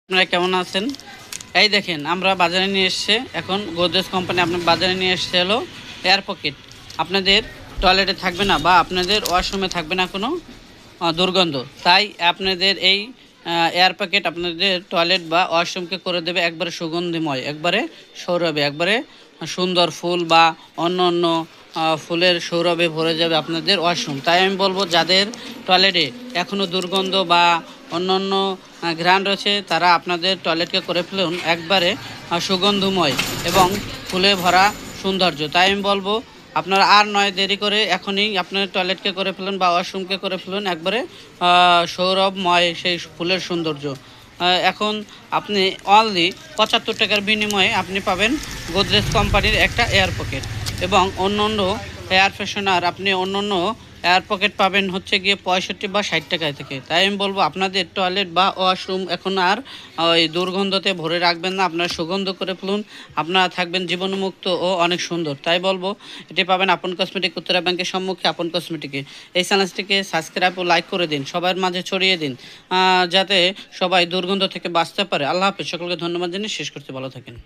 আপনারা কেমন আছেন? এই দেখেন আমরা বাজারে নিয়ে এসছে এখন গোদরেজ কোম্পানি আপনার বাজারে নিয়ে এসছে হলো এয়ার পকেট। আপনাদের টয়লেটে থাকবে না বা আপনাদের ওয়াশরুমে থাকবে না কোনো দুর্গন্ধ। তাই আপনাদের এই এয়ার পকেট আপনাদের টয়লেট বা ওয়াশরুমকে করে দেবে একবারে সুগন্ধিময়, একবারে সৌরভে, একবারে সুন্দর ফুল বা অন্য অন্য ফুলের সৌরভে ভরে যাবে আপনাদের ওয়াশরুম। তাই আমি বলবো যাদের টয়লেটে এখনও দুর্গন্ধ বা অন্য অন্য ঘ্রাণ রয়েছে তারা আপনাদের টয়লেটকে করে ফেলুন একবারে সুগন্ধময় এবং ফুলে ভরা সৌন্দর্য। তাই আমি বলবো আপনারা আর নয় দেরি করে এখনই আপনার টয়লেটকে করে ফেলুন বা ওয়াশরুমকে করে ফেলুন একবারে সৌরভময় সেই ফুলের সৌন্দর্য। এখন আপনি অনলি ৭৫ টাকার বিনিময়ে আপনি পাবেন গোদরেজ কোম্পানির একটা এয়ার পকেট এবং অন্য অন্য এয়ার ফ্রেশনার আপনি অন্য অন্য এয়ার পকেট পাবেন হচ্ছে গিয়ে ৬৫ বা ৬০ টাকায় থেকে। তাই আমি বলবো আপনাদের টয়লেট বা ওয়াশরুম এখন আর ওই দুর্গন্ধতে ভরে রাখবেন না, আপনারা সুগন্ধ করে ফেলুন, আপনারা থাকবেন জীবাণুমুক্ত ও অনেক সুন্দর। তাই বলবো এটি পাবেন আপন কসমেটিক, উত্তরা ব্যাংকের সম্মুখে আপন কসমেটিকে। এই চ্যানেলটিকে সাবস্ক্রাইব ও লাইক করে দিন, সবার মাঝে ছড়িয়ে দিন যাতে সবাই দুর্গন্ধ থেকে বাঁচতে পারে। আল্লাহ হাফেজ, সকলকে ধন্যবাদ জানিয়ে শেষ করতে, ভালো থাকেন।